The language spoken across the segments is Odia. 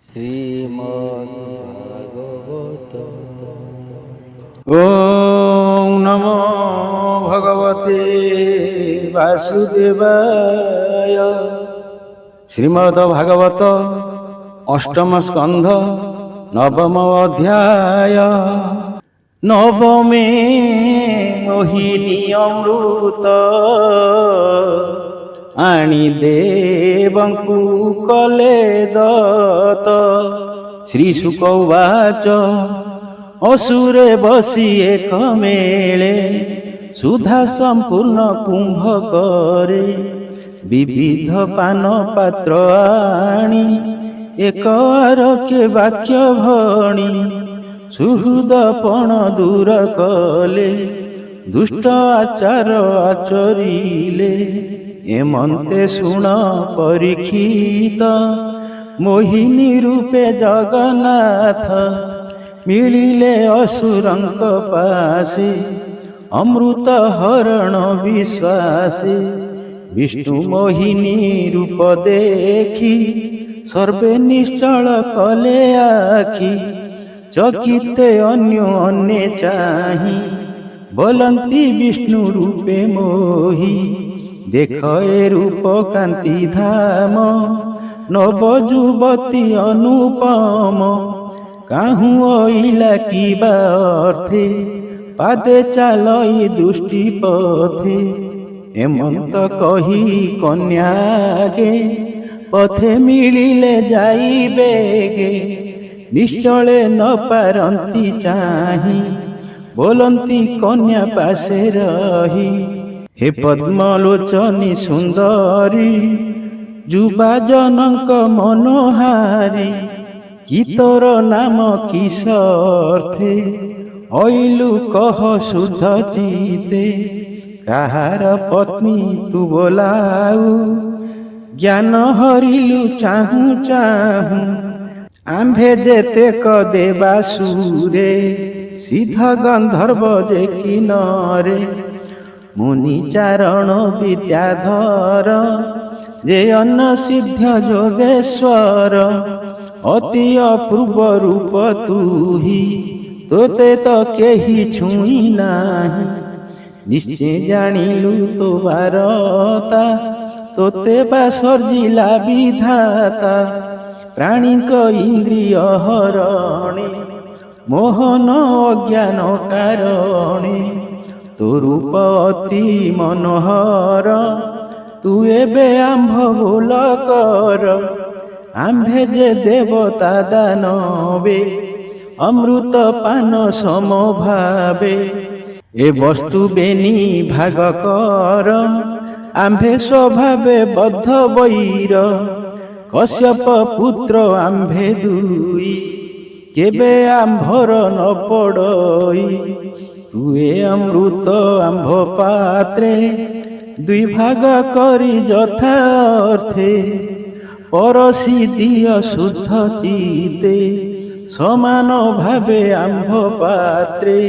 শ্রীমদ্ভাগবত। ওম নমো ভগবতে বাসুদেবায়। শ্রীমদ্ ভাগবত অষ্টম স্কন্ধ নবম অধ্যায়। নবমে মোহিনী অমৃত আଣି ଦେବଙ୍କୁ କଲେ ଦତ୍ତ। ଶ୍ରୀଶୁକ ଉବାଚ ଅସୁରେ ବସି ଏକ ମେଳେ ସୁଧା ସମ୍ପୂର୍ଣ୍ଣ କୁମ୍ଭ କରେ। ବିବିଧ ପାନ ପାତ୍ର ଆଣି ଏକ ଆରକେ ବାକ୍ୟ ଭଣି ସୁହୃଦ ପଣ ଦୂର କଲେ। ଦୁଷ୍ଟ ଆଚାର ଆଚରିଲେ ଏମନ୍ତେ ଶୁଣ ପରୀକ୍ଷିତ। ମୋହିନୀ ରୂପେ ଜଗନ୍ନାଥ ମିଳିଲେ ଅସୁରଙ୍କ ପାଶେ। ଅମୃତ ହରଣ ବିଶ୍ୱାସେ ବିଷ୍ଣୁ ମୋହିନୀ ରୂପ ଦେଖି ସର୍ବେ ନିଶ୍ଚଳ କଲେ ଆଖି। ଚକିତେ ଅନ୍ୟ ଅନ୍ୟ ଚାହିଁ ବୋଲନ୍ତି ବିଷ୍ଣୁ ରୂପେ ମୋହି। ଦେଖ ଏ ରୂପ କାନ୍ତି ଧାମ ନବ ଯୁବତୀ ଅନୁପମ। କାହୁଁ ଅଇଲା କିବା ଅର୍ଥେ ପାଦେ ଚାଲ ଏ ଦୃଷ୍ଟି ପଥେ। ଏମନ୍ତ କହି କନ୍ୟାକେ ପଥେ ମିଳିଲେ ଯାଇବେগে। ନିଶ୍ଚଳେ ନ ପାରନ୍ତି ଚାହିଁ ବୋଲନ୍ତି କନ୍ୟା ପାଶେ ରହି। ହେ ପଦ୍ମଲୋଚନୀ ସୁନ୍ଦରୀ ଯୁବାଜନଙ୍କ ମନୋହାରୀ। କି ତୋର ନାମ କିସ ଅର୍ଥେ ଅଇଲୁ କହ ଶୁଦ୍ଧ ଚିତେ। କାହାର ପତ୍ନୀ ତୁ ବୋଲାଉ ଜ୍ଞାନ ହରିଲୁ ଚାହୁଁ ଚାହୁଁ। ଆମ୍ଭେ ଯେତେକ ଦେବାସୁରେ ସିଦ୍ଧ ଗନ୍ଧର୍ବ ଯେ କିନରେ। ମୁନି ଚାରଣ ବିଦ୍ୟାଧର ଯେ ଅନ୍ନ ସିଦ୍ଧ ଯୋଗେଶ୍ୱର। ଅତି ଅପୂର୍ବ ରୂପ ତୁହି ତୋତେ ତ କେହି ଛୁଇଁ ନାହିଁ। ନିଶ୍ଚେ ଜାଣିଲୁ ତୋ ବାରତା ତୋତେ ବା ସର୍ଜିଲା ବିଧାତା। ପ୍ରାଣୀଙ୍କ ଇନ୍ଦ୍ରିୟ ହରଣେ ମୋହନ ଅଜ୍ଞାନ କାରଣେ। ତୋ ରୂପ ଅତି ମନୋହର ତୁ ଏବେ ଆମ୍ଭ ବୋଲ କର। ଆମ୍ଭେ ଯେ ଦେବତା ଦାନବେ ଅମୃତ ପାନ ସମଭାବେ। ଏ ବସ୍ତୁ ବେନି ଭାଗ କର ଆମ୍ଭେ ସ୍ୱଭାବେ ବଦ୍ଧ ବୈର। କଶ୍ୟପ ପୁତ୍ର ଆମ୍ଭେ ଦୁଇ କେବେ ଆମ୍ଭର ନ ପଡ଼ଇ। ତୁ ଏ ଅମୃତ ଆମ୍ଭ ପାତ୍ରେ ଦୁଇ ଭାଗ କରି ଯଥା ଅର୍ଥେ। ପରସି ଦିଅ ଶୁଦ୍ଧ ଚିତେ ସମାନ ଭାବେ ଆମ୍ଭ ପାତ୍ରେ।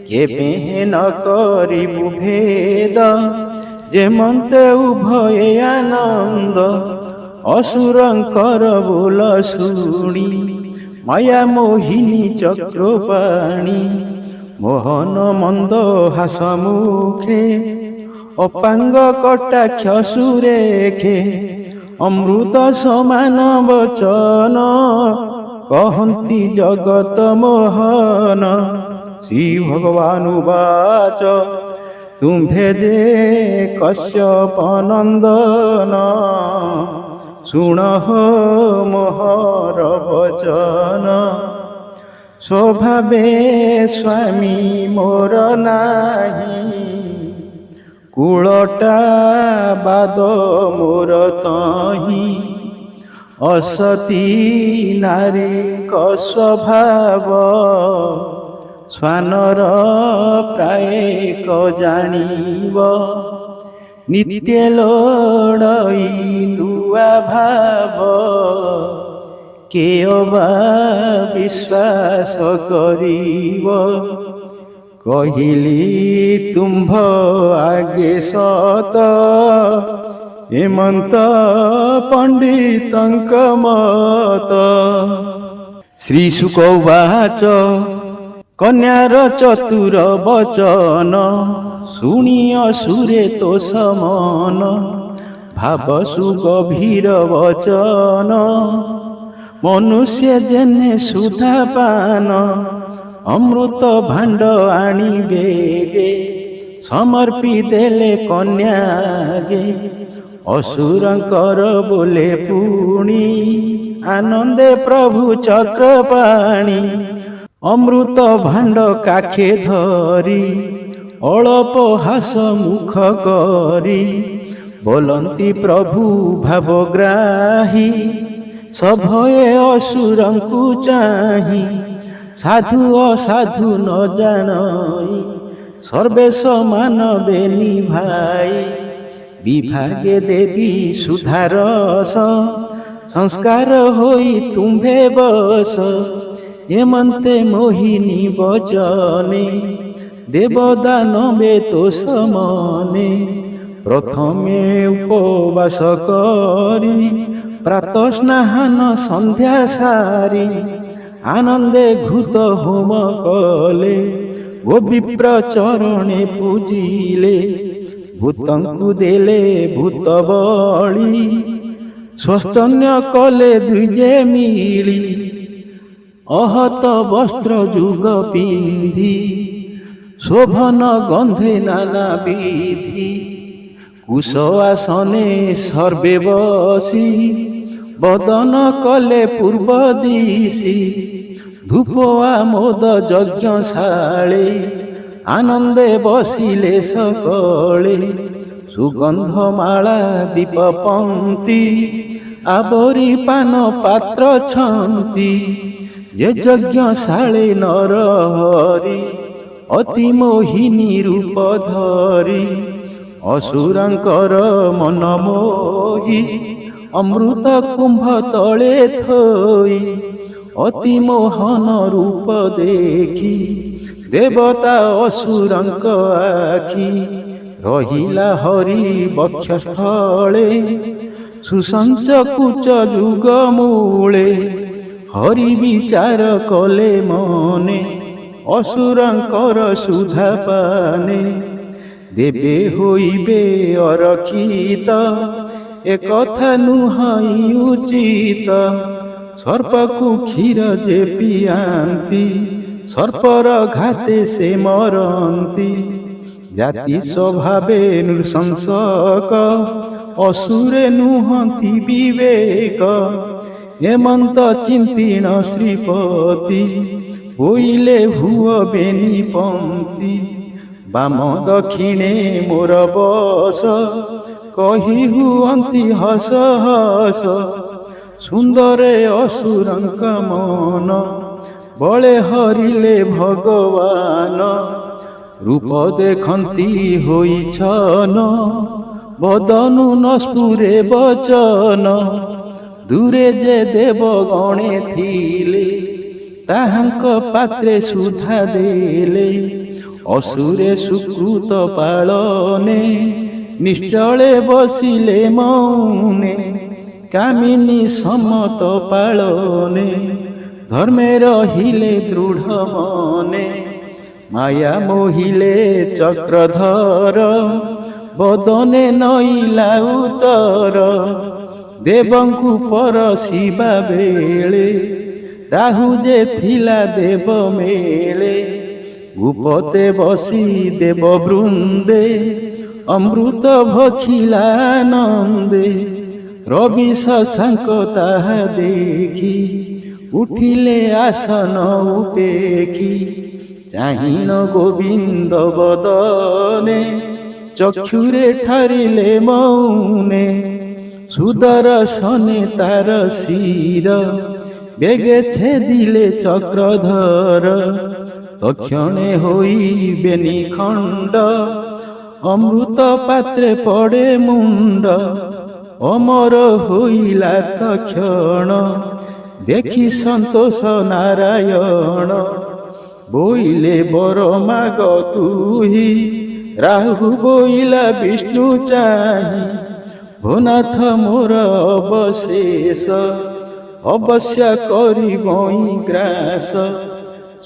କେବେ ନ କରିବୁ ଭେଦ ଯେମନ୍ତେ ଉଭୟେ ଆନନ୍ଦ। ଅସୁରଙ୍କର ବୋଲ ଶୁଣି ମାୟା ମୋହିନୀ ଚକ୍ରପାଣୀ। ମୋହନ ମନ୍ଦ ହାସ ମୁଖେ ଅପାଙ୍ଗ କଟାକ୍ଷ ସୁରେଖେ। ଅମୃତ ସମାନ ବଚନ କହନ୍ତି ଜଗତ ମୋହନ। ଶ୍ରୀ ଭଗବାନ ଉବାଚ ତୁମ୍ଭେ ଯେ କଶ୍ୟପ ନନ୍ଦନ। ଶୁଣ ମୋହର ବଚନ ସ୍ୱଭାବେ ସ୍ୱାମୀ ମୋର ନାହିଁ। କୁଳଟା ବାଦ ମୋର ତହିଁ ଅସତୀ ନାରୀଙ୍କ ସ୍ୱଭାବ। ଶ୍ୱାନର ପ୍ରାୟ କ ଜାଣିବ ନିତ୍ୟ ଲୋଡ଼ଇ ନୂଆ ଭାବ। କେୟ ବା ବିଶ୍ୱାସ କରିବ କହିଲି ତୁମ୍ଭ ଆଗେ ସତ। ହେମନ୍ତ ପଣ୍ଡିତଙ୍କ ମତ ଶ୍ରୀଶୁକ ଉବାଚ କନ୍ୟାର ଚତୁର ବଚନ ଶୁଣି ଅସୁରେ ତୋଷ ମନ ଭାବ ସୁଗଭୀର ବଚନ ମନୁଷ୍ୟ ଜେନେ ସୁଧା ପାନ ଅମୃତ ଭାଣ୍ଡ ଆଣିବେ গে ସମର୍ପି ଦେଲେ କନ୍ୟାଗେ ଅସୁରଙ୍କର ବୋଲେ ପୁଣି ଆନନ୍ଦେ ପ୍ରଭୁ ଚକ୍ରପାଣି ଅମୃତ ଭାଣ୍ଡ କାଖେ ଧରି ଅଳପ ହାସ ମୁଖ କରି ବୋଲନ୍ତି ପ୍ରଭୁ ଭାବଗ୍ରାହୀ ସଭୟେ ଅସୁରଙ୍କୁ ଚାହିଁ ସାଧୁ ଅସାଧୁ ନ ଜାଣଇ ସର୍ବେ ସମାନ ବେନି ଭାଇ ବିଭାଗେ ଦେବୀ ସୁଧାରସ ସଂସ୍କାର ହୋଇ ତୁମ୍ଭେ ବସ ଏମନ୍ତେ ମୋହିନୀ ବଚନେ ଦେବଦାନବେ ତୋଷ ମନେ ପ୍ରଥମେ ଉପବାସ କରି ପ୍ରାତଃ ସ୍ନାନ ସନ୍ଧ୍ୟା ସାରି ଆନନ୍ଦେ ଘୃତ ହୋମ କଲେ ଗୋବିପ୍ର ଚରଣେ ପୂଜିଲେ ଭୂତଙ୍କୁ ଦେଲେ ଭୂତ ବଳି ସ୍ୱସ୍ତନ୍ୟ କଲେ ଦ୍ୱିଜେ ମିଳି ଅହତ ବସ୍ତ୍ର ଯୁଗ ପିନ୍ଧି ଶୋଭନ ଗନ୍ଧେ ନାନା ବିଧି କୁଶ ଆସନେ ସର୍ବେ ବସି ବଦନ କଲେ ପୂର୍ବ ଦିଶି ଧୂପ ଆମୋଦ ଯଜ୍ଞଶାଳେ ଆନନ୍ଦେ ବସିଲେ ସକଳେ ସୁଗନ୍ଧମାଳା ଦୀପ ପନ୍ତି ଆବରି ପାନ ପାତ୍ର ଛନ୍ତି ଯେ ଯଜ୍ଞଶାଳେ ନର ହରି ଅତି ମୋହିନୀ ରୂପ ଧରି ଅସୁରଙ୍କର ମନ ମୋହି ଅମୃତ କୁମ୍ଭ ତଳେ ଥୋଇ ଅତି ମୋହନ ରୂପ ଦେଖି ଦେବତା ଅସୁରଙ୍କ ଆଖି ରହିଲା ହରି ବକ୍ଷସ୍ଥଳେ ସୁସଞ୍ଚ କୁଚ ଯୁଗ ମୂଳେ ହରି ବିଚାର କଲେ ମନେ ଅସୁରଙ୍କର ସୁଧା ପାନେ ଦେବେ ହୋଇବେ ଅରକ୍ଷିତ ଏକଥା ନୁହଁ ଉଚିତ ସର୍ପକୁ କ୍ଷୀର ଯେ ପିଆନ୍ତି ସର୍ପର ଘାତେ ସେ ମରନ୍ତି ଜାତି ସ୍ୱଭାବେ ନୃଶଂସକ ଅସୁରେ ନୁହନ୍ତି ବିବେକ ହେମନ୍ତ ଚିନ୍ତିଣ ଶ୍ରୀପତି ହୋଇଲେ ହୁଅ ବେନି ପନ୍ତି ବାମ ଦକ୍ଷିଣେ ମୋର ବସ କହି ହୁଅନ୍ତି ହସ ହସ ସୁନ୍ଦରେ ଅସୁରଙ୍କ ମନ ବଳେ ହରିଲେ ଭଗବାନ ରୂପ ଦେଖନ୍ତି ହୋଇଛନ ବଦନୁ ନସ୍ଫୁରେ ବଚନ ଦୂରେ ଯେ ଦେବ ଗଣେ ଥିଲେ ତାହାଙ୍କ ପାତ୍ରେ ସୁଧା ଦେଲେ ଅସୁରେ ସୁକୃତ ପାଳନେ ନିଶ୍ଚଳେ ବସିଲେ ମୌନେ କାମିନୀ ସମତ ପାଳନେ ଧର୍ମେ ରହିଲେ ଦୃଢ଼ ମନେ ମାୟା ମୋହିଲେ ଚକ୍ରଧର ବଦନେ ନଇଲା ଉତ୍ତର ଦେବଙ୍କୁ ପରଶିବା ବେଳେ ରାହୁ ଯେ ଥିଲା ଦେବ ମେଳେ ଗୁପତେ ବସି ଦେବ ବୃନ୍ଦେ ଅମୃତ ଭଖିଲା ନନ୍ଦେ ରବି ଶଶାଙ୍କ ତାହା ଦେଖି ଉଠିଲେ ଆସନ ଉପେକ୍ଷି ଚାହିଁନ ଗୋବିନ୍ଦ ବଦନେ ଚକ୍ଷୁରେ ଠାରିଲେ ମୌନେ ସୁଦର୍ଶନେ ତାର ଶିର ବେগে ଛେଦିଲେ ଚକ୍ରଧର ତକ୍ଷଣେ ହୋଇବେନି ଖଣ୍ଡ ଅମୃତ ପାତ୍ରେ ପଡ଼େ ମୁଣ୍ଡ ଅମର ହୋଇଲା ତକ୍ଷଣ ଦେଖି ସନ୍ତୋଷ ନାରାୟଣ ବୋଇଲେ ବର ମାଗ ତୁହି ରାହୁ ବୋଇଲା ବିଷ୍ଣୁ ଚାହିଁ ଭୋନାଥ ମୋର ଅବଶେଷ ଅବଶ୍ୟ କରିବଇଁ ଗ୍ରାସ।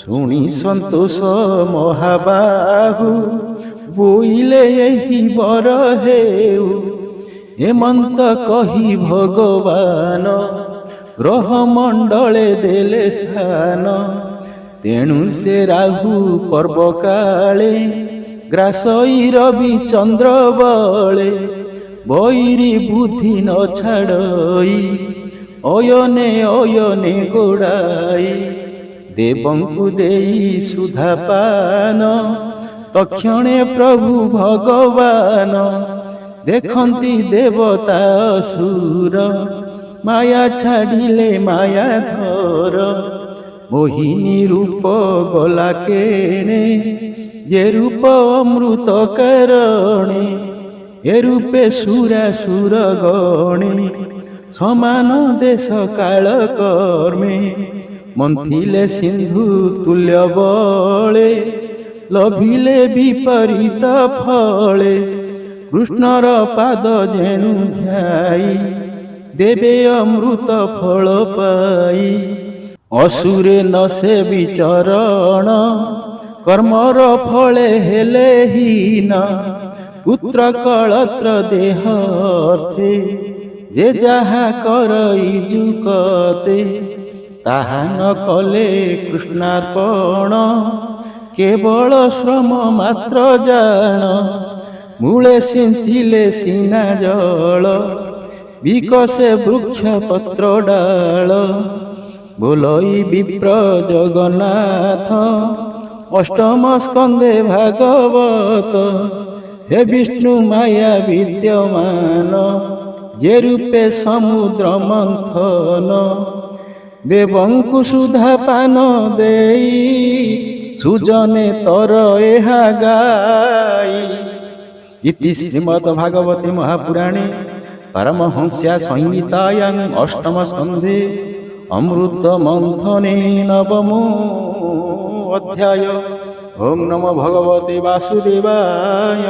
ଶୁଣି ସନ୍ତୋଷ ମହାବାହୁ ବୋଇଲେ ଏହି ବର ହେଉ। ଏମନ୍ତ କହି ଭଗବାନ ଗ୍ରହ ମଣ୍ଡଳେ ଦେଲେ ସ୍ଥାନ। ତେଣୁ ସେ ରାହୁ ପର୍ବ କାଳେ ଗ୍ରାସଇ ରବି ଚନ୍ଦ୍ର ବଳେ। ବୈରୀ ବୁଦ୍ଧି ନ ଛାଡ଼ଇ ଅୟନେ ଅୟନେ ଗୋଡ଼ାଇ। ଦେବଙ୍କୁ ଦେଇ ସୁଧା ପାନ ତକ୍ଷଣେ ପ୍ରଭୁ ଭଗବାନ। ଦେଖନ୍ତି ଦେବତା ଅସୁର ମାୟା ଛାଡ଼ିଲେ ମାୟାଧର। ମୋହିନୀ ରୂପ ଗଲା କେଣେ ଯେ ରୂପ ଅମୃତ କାରଣେ। ଏ ରୂପେ ସୁରାସୁର ଗଣେ ସମାନ ଦେଶ କାଳ କର୍ମେ। ମନ୍ଥିଲେ ସିନ୍ଧୁ ତୁଲ୍ୟ ବଳେ ଲଭିଲେ ବିପରୀତ ଫଳେ। କୃଷ୍ଣର ପାଦ ଯେଣୁ ଧ୍ୟାଇ ଦେବେ ଅମୃତ ଫଳ ପାଇ। ଅସୁରେ ନ ସେ ବିଚରଣ କର୍ମର ଫଳେ ହେଲେ ହୀନ। ପୁତ୍ର କଳତ୍ର ଦେହ ଅର୍ଥେ ଯେ ଯାହା କରଇ ଯୁକତେ। ତାହା ନ କଲେ କୃଷ୍ଣାର୍ପଣ କେବଳ ଶ୍ରମ ମାତ୍ର ଜାଣ। ମୂଳେ ସିଞ୍ଚିଲେ ସିନା ଜଳ ବିକଶେ ବୃକ୍ଷ ପତ୍ର ଡାଳ। ବୋଲଇ ବିପ୍ର ଜଗନ୍ନାଥ ଅଷ୍ଟମ ସ୍କନ୍ଧେ ଭାଗବତ। ସେ ବିଷ୍ଣୁ ମାୟା ବିଦ୍ୟମାନ ଯେ ରୂପେ ସମୁଦ୍ର ମନ୍ଥନ। ଦେବଙ୍କୁ ସୁଧା ପାନ ଦେଇ ସୁଜନେ ତର ଏହା ଗାଇ। ଇତି ଶ୍ରୀମଦ୍ ଭାଗବତେ ମହାପୁରାଣେ ପାରମହଂସ୍ୟା ସଂହିତାୟାଂ ଅଷ୍ଟମ ସ୍କନ୍ଧେ ଅମୃତ ମନ୍ଥନେ ନବମୋ ଅଧ୍ୟାୟ। ଓಂ ନମୋ ଭଗବତେ ବାସୁଦେବାୟ।